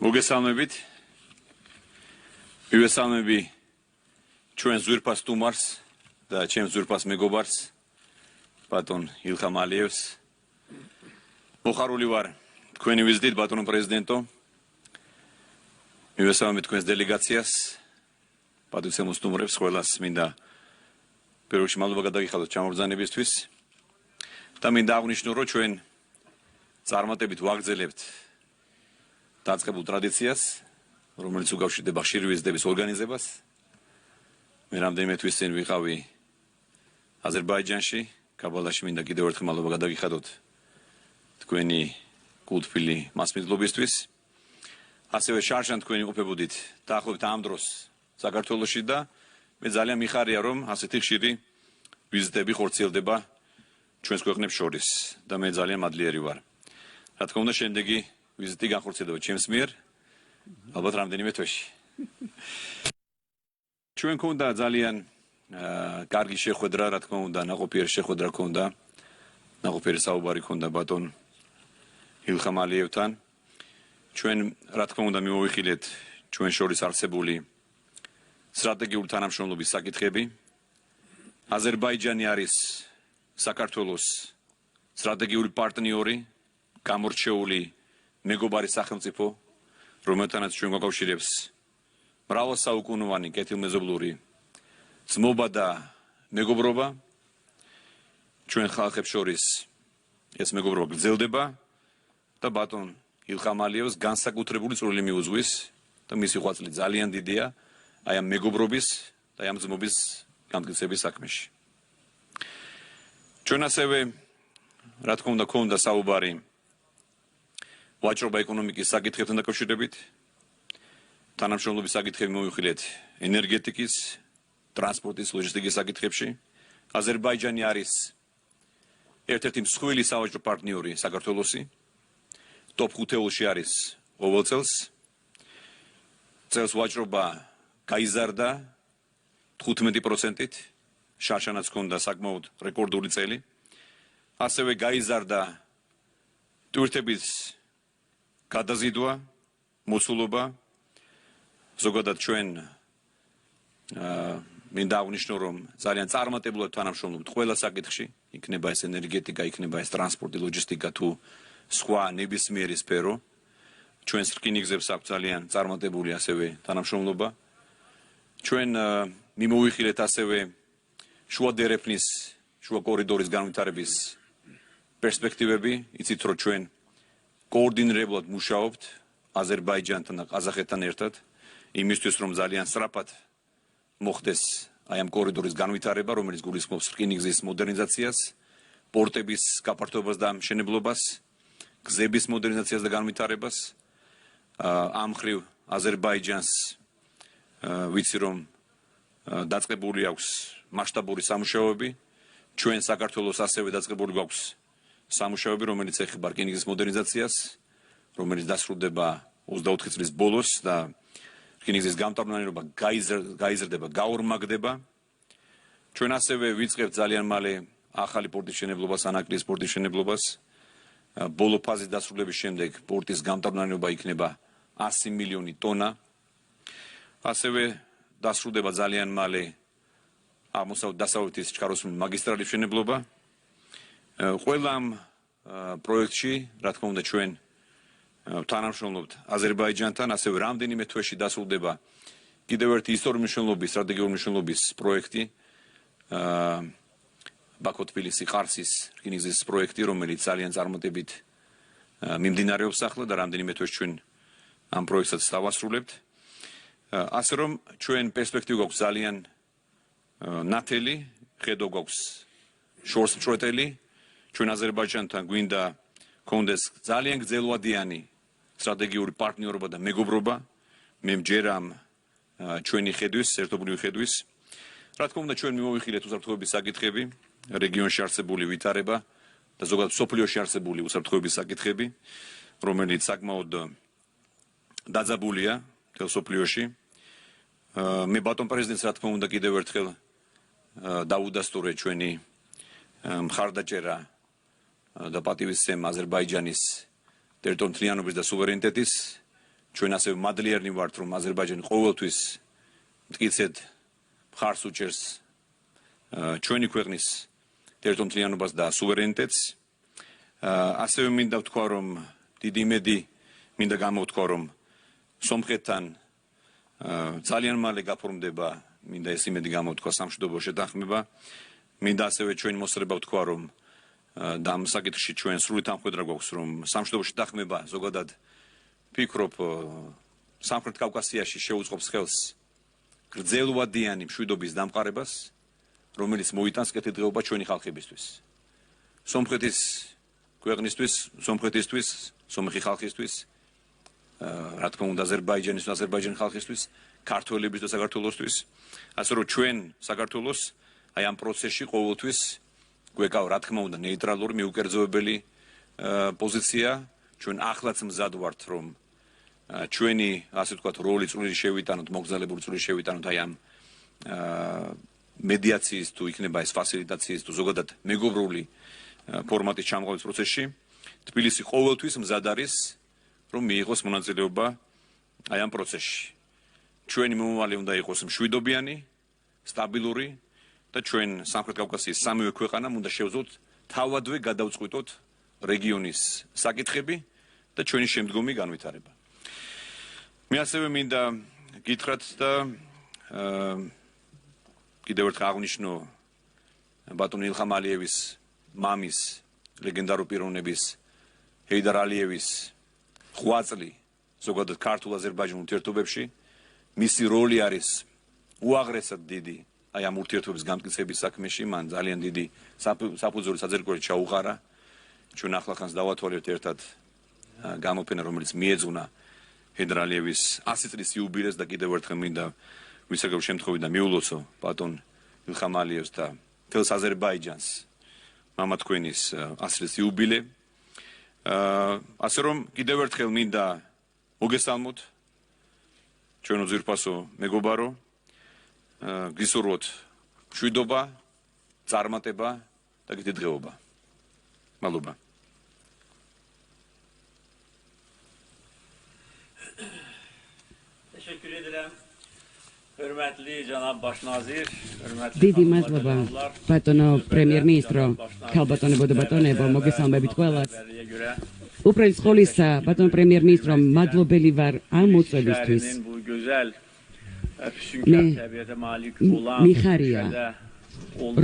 მოგესალმებით. მივესალმები ჩვენ ზვირფას სტუმარს და ჩემს ზვირფას მეგობარს, ბატონ ილხამ ალიევს. მოხარული ვარ თქვენი ვიზიტით, ბატონო პრეზიდენტო. მივესალმებით თქვენს დელეგაციას, პატრიცემულ სტუმრებს, ყველას მინდა პირველ რიგში მადლობა გადაგიხადოთ ჩამობრძანებისთვის. და მინდა აღვნიშნო, რომ ჩვენ წარმატებით ვაგრძელებთ დაწყებულ ტრადიციას, რომელიც უკავშირდება ხშირი ვიზიტების ორგანიზებას. მე რამდენიმე თვის წინ ვიყავი აზერბაიჯანში, კაბალაში, მინდა კიდევ ერთხელ მადლობა გადაგიხადოთ თქვენი გულთბილი მასპინძლობისთვის. ასევე შარშან თქვენი ყოფებოდით დაახლოებით ამ დროს საქართველოში და მე ძალიან მიხარია, რომ ასეთი ხშირი ვიზიტები ხორციელდება ჩვენს ქვეყნებს შორის და მე ძალიან მადლიერი ვარ. რა თქმა უნდა, შემდეგი ვიზიტი განხორციელდება ჩემს მიერ, ალბათ რამდენიმე თვეში. ჩვენ გქონდა ძალიან კარგი შეხვედრა, რა თქმა უნდა, ნაყოფიერი შეხვედრა გქონდა, ნაყოფიერი საუბარი გქონდა ბატონ ილხამ ალიევთან. ჩვენ, რა თქმა უნდა, მივოვიხილეთ ჩვენ შორის არსებული სტრატეგიული თანამშრომლობის საკითხები. აზერბაიჯანი არის საქართველოს სტრატეგიული პარტნიორი, გამორჩეული მეგობარი სახელმწიფო, რომელთანაც ჩვენ გვაკავშირებს მრავალსაუკუნოვანი კეთილმეზობლური ძმობა და მეგობრობა. ჩვენ ხალხებს შორის ეს მეგობრობა გრძელდება და ბატონ ილხამ ალიევს განსაკუთრებული წვლილი მიუძღვის და მისი ღვაწლი ძალიან დიდია აი ამ მეგობრობის და ამ ძმობის განმტკიცების საქმეში. ჩვენ ასევე, რა თქმა უნდა, გქონდა საუბარი ვაჭრობა ეკონომიკის საკითხებთან დაკავშირებით. თანამშრომლობის საკითხები მოვიხილეთ ენერგეტიკის, ტრანსპორტის, ლოჯისტიკის საკითხებში. აზერბაიჯანი არის ერთ-ერთი მსხვილი სავაჭრო პარტნიორი საქართველოსი. ტოპ 5-ში არის ყოველ წელს. წელს ვაჭრობა გაიზარდა 15%-ით, შარშანაც ჰქონდა საკმაოდ რეკორდული წელი. ასევე გაიზარდა ტვირთების გადაზიდვა, მოცულობა. ზოგადად ჩვენ მინდა აღვნიშნო, რომ ძალიან წარმატებულად თანამშრომლობთ ყველა საკითხში, იქნება ეს ენერგეტიკა, იქნება ეს ტრანსპორტი, ლოჯისტიკა თუ სხვა ნებისმიერი სფერო. ჩვენს რკინიგზებს აქვს ძალიან წარმატებული ასევე თანამშრომლობა. ჩვენ მიმოვიხილეთ ასევე შუა დერეფნის, შუა კორიდორის განვითარების პერსპექტივები. იცით, რომ ჩვენ კოორდინირებულად მუშაობთ აზერბაიჯანთან და ყაზახეთთან ერთად, იმისთვის, რომ ძალიან სწრაფად მოხდეს აი ამ კორიდორის განვითარება, რომელიც გულისხმობს რკინიგზის მოდერნიზაციას, პორტების გაფართოებას და მშენებლობას, გზების მოდერნიზაციას და განვითარებას. ამ მხრივ აზერბაიჯანს ვიცი, რომ დაწყებული აქვს მასშტაბური სამუშაოები, ჩვენ საქართველოს ასევე დაწყებული გვაქვს სამუშაოები, რომელიც ეხება რკინიგზის მოდერნიზაციას, რომელიც დასრულდება 24 წლის ბოლოს და რკინიგზის გამტარუნარება გაიზრდება, გაორმაგდება. ჩვენ ასევე ვიწყებთ ძალიან მალე ახალი პორტის მშენებლობას, ანაკლის პორტის მშენებლობას. ბოლო ფაზის დასრულების შემდეგ პორტის გამტარუნარება იქნება 100 მილიონი ტონა. ასევე დასრულდება ძალიან მალე აღმოსავლეთ-დასავლეთის ჩქაროსნული მაგისტრალის მშენებლობა. ყველა ამ პროექტში, რა თქმა უნდა, ჩვენ თანამშრომლობთ აზერბაიჯანთან, ასევე რამდენიმე თვეში დასრულდება კიდევ ერთი ისტორიული მნიშვნელობის, სტრატეგიული მნიშვნელობის პროექტი, ბაქო-თბილისი-ყარსის რკინიგზის პროექტი, რომელიც ძალიან წარმატებით მიმდინარეობს ახლა და რამდენიმე თვეში ჩვენ ამ პროექტსაც დავასრულებთ. ასე რომ ჩვენ პერსპექტივა გვაქვს ძალიან ნათელი, ხედვა გვაქვს შორს მწვეტელი. ჩვენ აზერბაიჯანთან გვინდა გქონდეს ძალიან გრძელვადიანი სტრატეგიული პარტნიორობა და მეგობრობა. მე მჯერ ამ ჩვენი ხედვის, ერთობლივი ხედვის. რა თქმა უნდა, ჩვენ მიმოვიხილეთ უსაფრთხოების საკითხები, რეგიონში არსებული ვითარება და ზოგადად სოფლიოში არსებული უსაფრთხოების საკითხები, რომელიც საკმაოდ დაძაბულია მთელ სოფლიოში. მე ბატონ პრეზიდენტს, რა თქმა უნდა, კიდევ ერთხელ დაუდასტურე ჩვენი მხარდაჭერა და პატივისცემა აზერბაიჯანის ტერიტორიული მთლიანობის და სუვერენიტეტის ჩვენ ასევე მადლიერნი ვართ, რომ აზერბაიჯანი ყოველთვის მტკიცედ მხარს უჭერს ჩვენი ქვეყნის ტერიტორიულობას და სუვერენიტეტს. ასევე მინდა ვთქვა, რომ დიდი იმედი მინდა გამოვთქვა, რომ სომხეთთან ძალიან მალე გაფორმდება, მინდა ეს იმედი გამოვთქვა სამშვიდობო შეთანხმება. მინდა ასევე ჩვენი მოსწრება ვთქვა, რომ და ამ საკითხში ჩვენ სრული თანხმობა გვაქვს, რომ სამშვიდობო შეთანხმება ზოგადად ვფიქრობ სამხრეთ კავკასიაში შეუწყობს ხელს გრძელვადიანი მშვიდობის დამყარებას, რომელიც მოიტანს კეთილდღეობა ჩვენი ხალხებისთვის. სომხეთის ქვეყნისთვის, სომხი ხალხისთვის, რა თქმა უნდა აზერბაიჯანის და აზერბაიჯანის ხალხისთვის, ქართველების და საქართველოსთვის, ასე რომ ჩვენ საქართველოს აი ამ პროცესში ყოველთვის გვეკავა, რა თქმა უნდა, ნეიტრალური, მიუკერძოებელი პოზიცია. ჩვენ ახლაც მზად ვართ, რომ ჩვენი, ასე ვთქვათ, როლი წვრილი შევიტანოთ, მოგზაურობრივი წვრილი შევიტანოთ აი ამ მედიაციის თუ იქნება ეს ფასილიტაციის თუ ზოგადად მეგობრული ფორმატის ჩამოყალიბების პროცესში. თბილისი ყოველთვის მზად არის, რომ მიიღოს მონაწილეობა აი ამ პროცესში. ჩვენი მომავალი უნდა იყოს მშვიდობიანი, სტაბილური და ჩვენ სამხრეთ კავკასიის სამივე ქვეყანამ უნდა შევძლოთ თავადვე გადავწყვიტოთ რეგიონის საკითხები და ჩვენი შემდგომი განვითარება. მე ასევე მინდა გითხრათ და კიდევ ერთხელ აღნიშნო ბატონ ილხამ ალიევის მამის ლეგენდარული პიროვნების ჰეიდარ ალიევის ღვაწლი ზოგადად ქართულ აზერბაიჯანულ ურთიერთობებში. მისი როლი არის უაღრესად დიდი აი ამ ურთიერთობების გამტკიცების საქმეში. მან ძალიან დიდი საფუძველი საძირკველი ჩაუყარა. ჩვენ ახლახანს დავათვალეთ ერთად გამოფენა, რომელიც მიეძღვნა ჰეიდარ ალიევის 100 წლის იუბილეს და კიდევ ერთხელ მინდა ვისაგებ შემთხვევით და მიულოცო ბატონ ილხამ ალიევს და მთელს აზერბაიჯანს მამა თქვენის 100 წლის იუბილე. ასე რომ კიდევ ერთხელ მინდა მოგესალმოთ ჩვენო ძვირფასო მეგობარო, გისურვოთ მშვიდობა, წარმატება და კეთილდღეობა. მადლობა. Teşekkür ederim. Hörmətli cənab baş nazir, hörmətli დიდი მადლობა ბატონო პრემიერ-მინისტრო, ქალბატონებო და ბატონებო, მოგესალმებით ყველას. უპირველეს ყოვლისა, ბატონო პრემიერ-მინისტრო, მადლობელი ვარ ამ მოწვევისთვის. bu gözəl füsunkar təbiətə malik olan მიხარია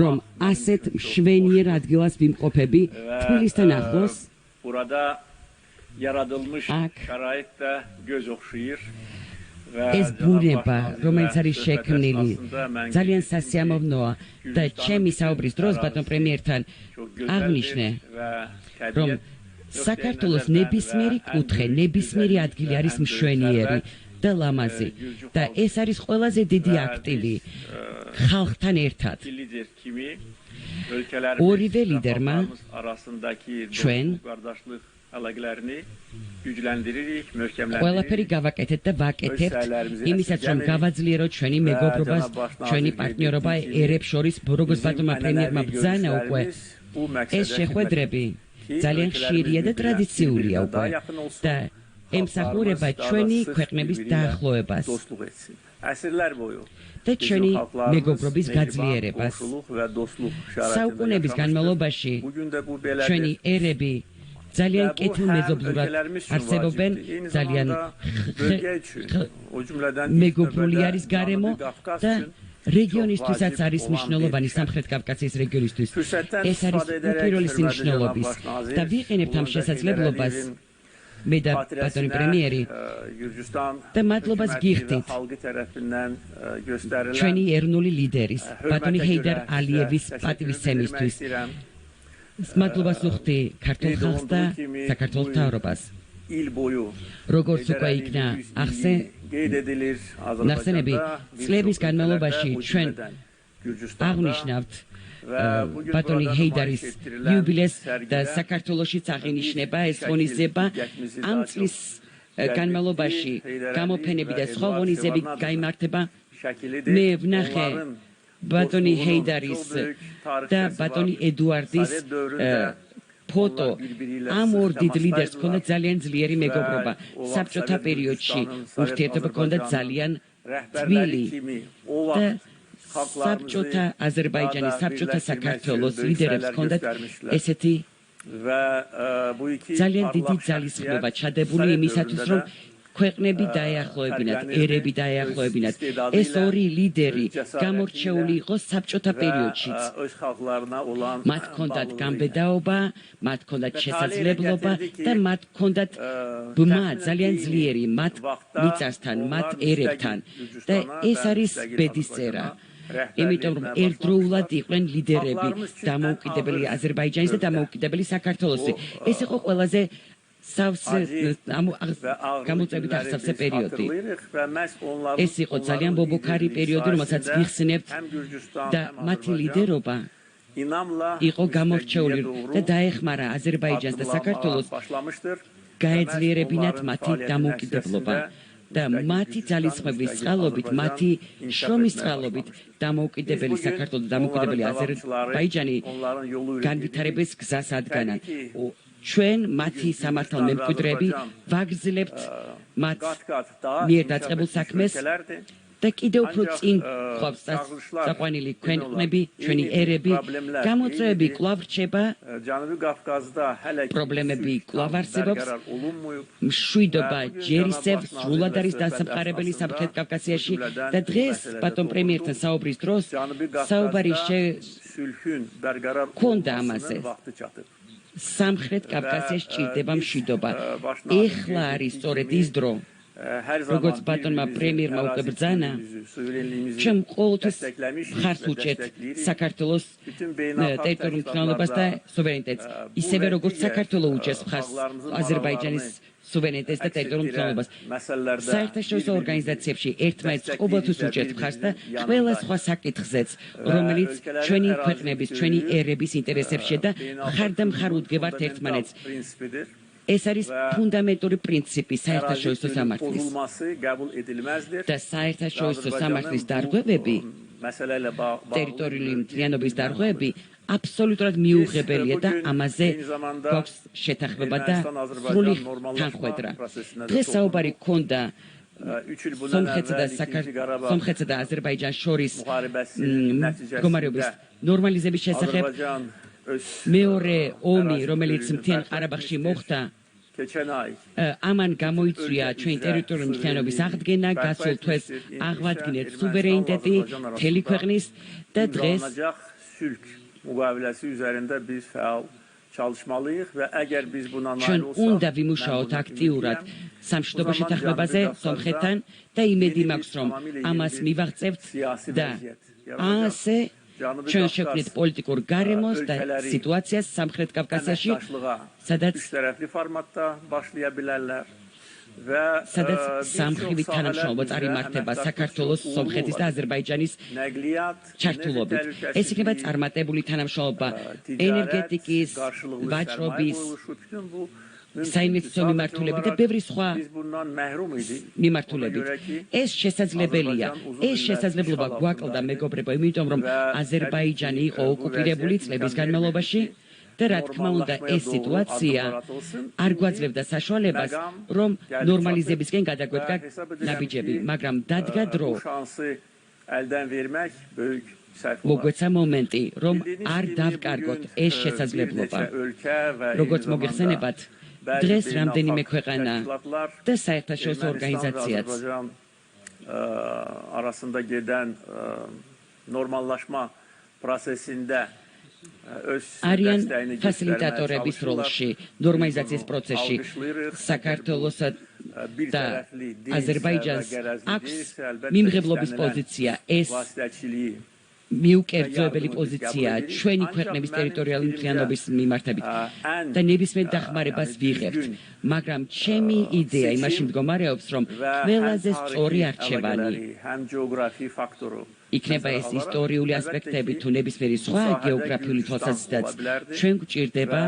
რომ ასეთ მშვენიერ ადგილას ვიმყოფები თბილისთან ახლოს. Burada yaradılmış Ak. şərait də göz oxşayır. ეს ბუნება, რომელიც არის შექმნილი, ძალიან სასიამოვნოა და ჩემი საუბრის დროს ბატონ პრემიერთან აღნიშნე, რომ საქართველოს ნებისმიერი კუთხე, ნებისმიერი ადგილი არის მშვენიერი და ლამაზი და ეს არის ყველაზე დიდი აქტივი ხალხთან ერთად. ორივე ლიდერმა ჩვენ əlaqələrini gücləndiririk, möhkəmləndiririk. ყველაფერი გავაკეთეთ და ვაკეთებთ იმისაც, რომ გავაძლიეროთ ჩვენი მეგობრობას, ჩვენი პარტნიორობა ერებს შორის, როგორც ბატონმა პრემიერმა ბრძანა უკვე. ეს შეხვედრები ძალიან ხშირია და ტრადიციულია უკვე და ემსახურება ჩვენი ქვეყნების დაახლოებას და ჩვენი მეგობრობის გაძლიერებას. საუკუნეების განმავლობაში ჩვენი ერები ძალიან კეთილმეზობლურად არსებობენ, ძალიან მეგობრული არის გარემო და რეგიონისთვისაც არის მნიშვნელოვანი სამხრეთ კავკასიის რეგიონისთვის. ეს არის უპირველესი მნიშვნელობის და ვიყენებთ ამ შესაძლებლობას მე და ბატონი პრემიერი და მადლობას გიხდით ჩვენი ეროვნული ლიდერის ბატონი ჰეიდარ ალიევის პატივისცემისთვის. მადლობას ვუხდი ქართულ ხალხს და საქართველოს მთავრობას. როგორც უკვე იქნა ნახსენები, წლების განმავლობაში ჩვენ აღნიშნავთ ბატონი ჰეიდარის იუბილეს და საქართველოშიც აღინიშნება ეს ღონისძიება. ამ წლის განმავლობაში გამოფენები და სხვა ღონისძიებები გაიმართება. მე ვნახე ბატონი ჰეიდარის და ბატონი ედუარდის ფოტო ამ ორ დიდ ლიდერს ჰქონდა ძალიან ძლიერი მეგობრობა. საბჭოთა პერიოდში ურთიერთობა ჰქონდა ძალიან თბილი და საბჭოთა აზერბაიჯანის, საბჭოთა საქართველოს ლიდერებს ჰქონდათ ესეთი ძალიან დიდი ძალისხმევა ჩადებული იმისათვის, რომ ქვეყნები დაეახლოებინათ, ერები დაეახლოებინათ. ეს ორი ლიდერი გამორჩეული იყო საბჭოთა პერიოდშიც. მათ ჰქონდათ გამბედაობა, მათ ჰქონდათ შესაძლებლობა და მათ ჰქონდათ ბმა ძალიან ძლიერი მათ მიწასთან, მათ ერებთან. და ეს არის ბედისწერა. იმიტომ რომ ერთდროულად იყვნენ ლიდერები დამოუკიდებელი აზერბაიჯანის და დამოუკიდებელი საქართველოსი. ეს იყო ყველაზე გამოწვევით აღსავსე პერიოდი. ეს იყო ძალიან ბობოქარი პერიოდი, რომელსაც ვიხსენებთ და მათი ლიდერობა იყო გამორჩეული და დაეხმარა აზერბაიჯანს და საქართველოს გაეძლიერებინათ მათი დამოუკიდებლობა. და მათი ძალისხმევის წყალობით, მათი შრომის წყალობით დამოუკიდებელი საქართველო და დამოუკიდებელი აზერბაიჯანი განვითარების გზას ადგანან. ჩვენ მათი სამართალ მემკვიდრეები ვაგრძელებთ მათ მიერ დაწყებულ საქმეს და კიდევ უფრო წინ გვაქვს საყვანილი ქვეყნები, ჩვენი ერები, გამოწვევები კვლავ რჩება, პრობლემები კვლავ არსებობს, მშვიდობა ჯერ ისევ სრულად არის დასამყარებელი სამხრეთ კავკასიაში და დღეს ბატონ პრემიერთან საუბრის დროს საუბარი ჰქონდა ამაზე. სამხრეთ კავკასიაში ჭირდება მშვიდობა. ეხლა არის სწორედ ის დრო, როგორც ბატონმა პრემიერმა უკვე ბრძანა, ჩვენ ყოველთვის მხარს უჭერთ საქართველოს ტერიტორიულ მთლიანობას და სუვერენიტეტს, ისევე როგორც საქართველო უჭერს მხარს აზერბაიჯანის სუვერენიტეტს და ტერიტორიულ მთლიანობას. საერთაშორისო ორგანიზაციებში ერთმანეთს ყოველთვის უჭერთ მხარს და ყველა სხვა საკითხზეც, რომელიც ჩვენი ქვეყნების, ჩვენი ერების ინტერესებშია და მხარ უდგებართ ერთმანეთს. ეს არის ფუნდამენტური პრინციპი საერთაშორისო სამართლის. და საერთაშორისო სამართლის დარღვევები, ტერიტორიული მთლიანობის დარღვევები აბსოლუტურად მიუღებელია და ამაზე გვაქვს შეთანხმება და სრული თანხმედრა. დღეს საუბარი ჰქონდა სომხეთსა და აზერბაიჯანს შორის მდგომარეობის ნორმალიზების შესახებ. მეორე ომი, რომელიც მთიან ყარაბაღში მოხდა, ამან გამოიწვია ჩვენი ტერიტორიული მთლიანობის აღდგენა, გასულ თვეს აღვადგინეთ სუვერენიტეტი მთელი ქვეყნის და დღეს ჩვენ უნდა ვიმუშაოთ აქტიურად სამშვიდობო შეთანხმებაზე სომხეთთან და იმედი მაქვს, რომ ამას მივაღწევთ და ასე ჩვენ შევქმნით პოლიტიკურ გარემოს და სიტუაციას სამხრეთ კავკასიაში, სადაც სამხრივი თანამშრომლობა წარიმართება საქართველოს, სომხეთის და აზერბაიჯანის ჩართულობით. ეს იქნება წარმატებული თანამშრომლობა ენერგეტიკის, ვაჭრობის, საინვესტიციო მიმართულებით და ბევრი სხვა მიმართულებით. ეს შესაძლებელია. ეს შესაძლებლობა გვაკლდა მეგობრებო, იმიტომ რომ აზერბაიჯანი იყო ოკუპირებული წლების განმავლობაში და რა თქმა უნდა ეს სიტუაცია არ გვაძლევდა საშუალებას, რომ ნორმალიზებისკენ გადაგვედგა ნაბიჯები, მაგრამ დადგა დრო. მოგვეცა მომენტი, რომ არ დავკარგოთ ეს შესაძლებლობა. როგორც მოგეხსენებათ, დღეს რამდენიმე ქვეყანა და საერთაშორისო ორგანიზაციაც arasında gedən normallaşma prosesində არიან ფასილიტატორების როლში, ნორმალიზაციის პროცესში. საქართველოსა და აზერბაიჯანს აქვს მიმღებლობის პოზიცია. ეს მიუკერძოებელი პოზიცია ჩვენი ქვეყნების ტერიტორიული მთლიანობის მიმართებით და ნებისმიერ დახმარებას ვიღებთ. მაგრამ ჩემი იდეა იმაში მდგომარეობს, რომ ყველაზე სწორი არჩევანი იქნება ეს ისტორიული ასპექტები თუ ნებისმიერი სხვა გეოგრაფიული თვალსაზრისითაც ჩვენ გვჭირდება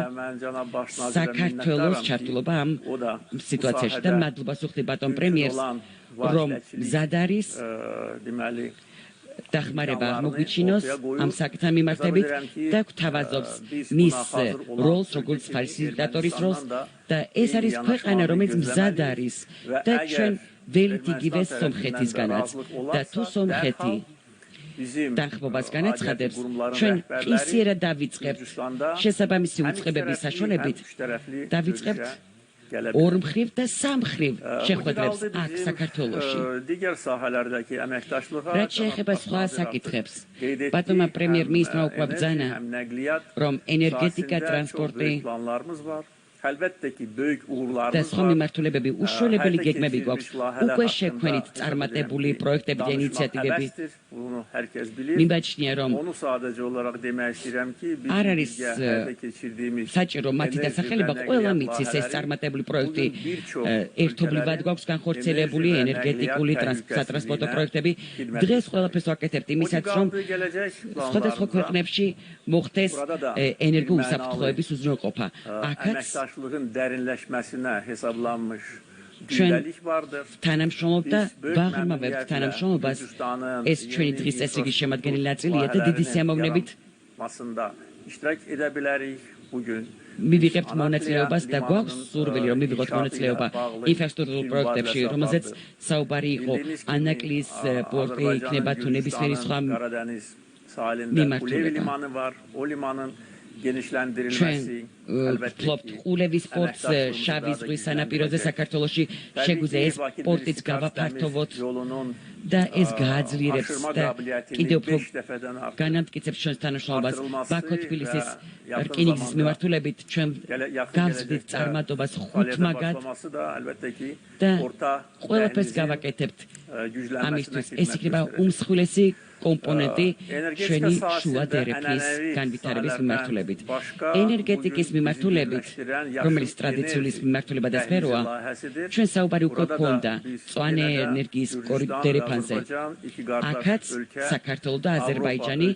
საქართველოს ჩართულობა ამ სიტუაციაში და მადლობას ვუხდი ბატონ პრემიერს, რომ მზად არის დახმარება მოგვიჩინოს ამ საკითხთან მიმართებით და გვთავაზობს მის როლს, როგორც ფასილიტატორის როლს და ეს არის ქვეყანა, რომელიც მზად არის და ჩვენ ველით იგივე სომხეთისგანაც და თუ სომხეთი დახმობას განაცხადებს, ჩვენ ყისიერად დავიწყებთ შესაბამისი უწყებების საშუალებით დავიწყებთ ორ მხრივ და სამ მხრივ შეხვედრებს აქ საქართველოში. რაც შეეხება სხვა საკითხებს, ბატონმა პრემიერ-მინისტრმა უკუაბძანა, რომ ენერგეტიკა, ტრანსპორტი და სხვა მიმართულებები უშუალებელი გეგმები გვაქვს უკვე შექმნით წარმატებული პროექტები და ინიციატივები. მიმაჩნია, რომ არ არის საჭირო მათი დასახელება, ყველა მიცის ეს წარმატებული პროექტი ერთობლივად გვაქვს განხორციელებული ენერგეტიკული სატრანსპორტო პროექტები. დღეს ყველაფერს ვაკეთებთ იმისაც, რომ სხვადასხვა ქვეყნებში მოხდეს ენერგოუსაფრთხოების უზრუნველყოფა. აქაც ჩვენ თანამშრომლობ და ვაღრმავებთ თანამშრომლობას. ეს ჩვენი დღის წესრიგის შემადგენელი ნაწილია და დიდი სიამოვნებით მივიღებთ მონაწილეობას და გვაქვს სურვილი, რომ მივიღოთ მონაწილეობა ინფრასტრუქტურულ პროექტებში, რომელზეც საუბარი იყო ანაკლის პორტი იქნება თუ ნებისმიერი სხვა მიმართულება. ჩვენ ვფლობთ ყულევის პორტს შავი ზღვის სანაპიროზე საქართველოში, შეგვიძლია ეს პორტიც გავაფართოვოთ და ეს გააძლიერებს და კიდევ უფრო განამტკიცებს ჩვენს თანამშრომლობას. ბაქო-თბილისის რკინიგზის მიმართულებით ჩვენ გავზრდით წარმატებას 5 მაგად და ყველაფერს გავაკეთებთ ამისთვის. ეს იქნება უმსხვილესი კომპონენტი ჩვენი შუა დერეფნის განვითარების მიმართულებით. ენერგეტიკის მიმართულებით, რომელიც ტრადიციული მიმართულება და სფეროა, ჩვენ საუბარი უკვე გქონდა მწვანე ენერგიის კორიდორებზე. აქაც საქართველო და აზერბაიჯანი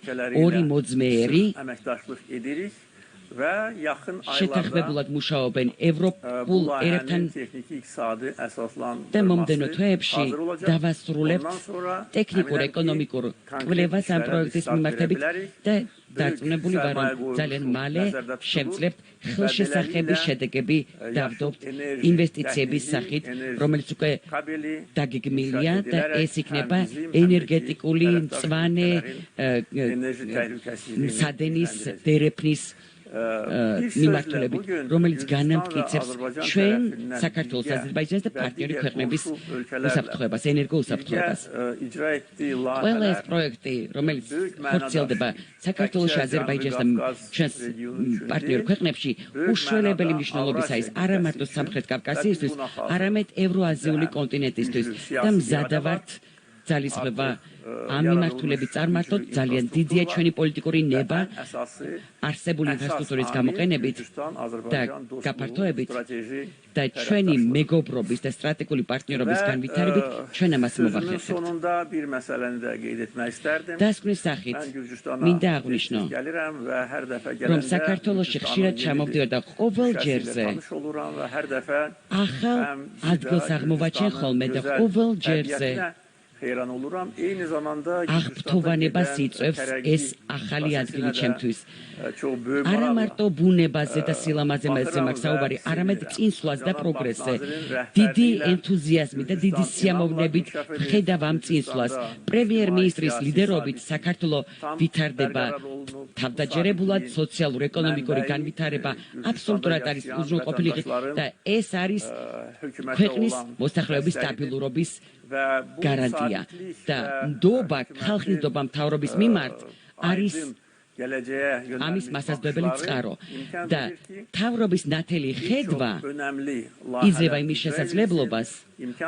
ორი მოძმეერი შეთანხმებულად მუშაობენ ევროპულ ერებთან და მომდევნო თვეებში დავასრულებთ ტექნიკურ ეკონომიკურ კვლევას ამ პროექტის მიმართებით და დარწმუნებული ვარ, რომ ძალიან მალე შევძლებთ ხელშესახების შედეგები დავდობთ ინვესტიციების სახით, რომელიც უკვე დაგეგმილია და ეს იქნება ენერგეტიკული მწვანე სადენის დერეფნის მიმართულებით, რომელიც განამტკიცებს ჩვენ საქართველოს, აზერბაიჯანის და პარტნიორი ქვეყნების უსაფრთხოებას, ენერგოუსაფრთხოებას. ყველა ეს პროექტი, რომელიც ხორციელდება საქართველოში, აზერბაიჯანსა და ჩვენს პარტნიორ ქვეყნებში, უშუალებელი მნიშვნელობისაა ის არა მარტო სამხრეთ კავკასიისთვის, არამედ ევროაზიული კონტინენტისთვის და მზადა ვართ ძალისხმევა ამ მიმართულებით წარმართოთ. ძალიან დიდია ჩვენი პოლიტიკური ნება არსებული ინფრასტრუქტურის გამოყენებით და გაფართოებით და ჩვენი მეგობრობის და სტრატეგიული პარტნიორობის განვითარებით ჩვენ ამას მოვახერხებთ. დასკვნის სახით მინდა აღვნიშნო, რომ საქართველოში ხშირად ჩამოვდივარ და ყოველ ჯერზე ახალ ადგილს აღმოვაჩენ ხოლმე და ყოველ ჯერზე აღფრთოვანებას იწვევს ეს ახალი ადგილი ჩემთვის. არა მარტო ბუნებაზე და სილამაზეზე მაქვს საუბარი, არამედ წინსვლას და პროგრესზე. დიდი ენთუზიაზმი და დიდი სიამოვნებით ვხედავ ამ წინსვლას. პრემიერ-მინისტრის ლიდერობით საქართველო ვითარდება თავდაჯერებულად, სოციალურ-ეკონომიკური განვითარება აბსოლუტურად არის უზრუნველყოფილი და ეს არის ქვეყნის მოსახლეობის სტაბილურობის გარანტია და ნდობა, ხალხის ნდობა მთავრობის მიმართ არის ამის მასაზრდებელი წყარო და მთავრობის ნათელი ხედვა იძლევა იმის შესაძლებლობას,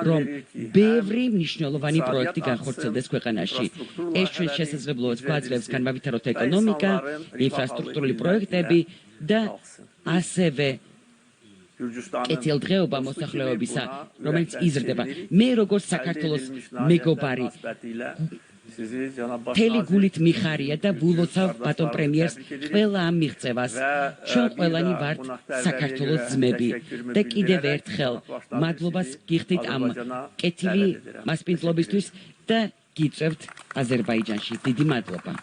რომ ბევრი მნიშვნელოვანი პროექტი განხორციელდეს ქვეყანაში. ეს ჩვენ შესაძლებლობას გვაძლევს განავითაროთ ეკონომიკა, ინფრასტრუქტურული პროექტები და ასევე კეთილდღეობა მოსახლეობისა, რომელიც იზრდება. მე როგორც საქართველოს მეგობარი მთელი გულით მიხარია და ვულოცავ ბატონ პრემიერს ყველა ამ მიღწევას. ჩვენ ყველანი ვართ საქართველოს ძმები და კიდევ ერთხელ მადლობას გიხდით ამ კეთილი მასპინძლობისთვის და გიწევთ აზერბაიჯანში. დიდი მადლობა.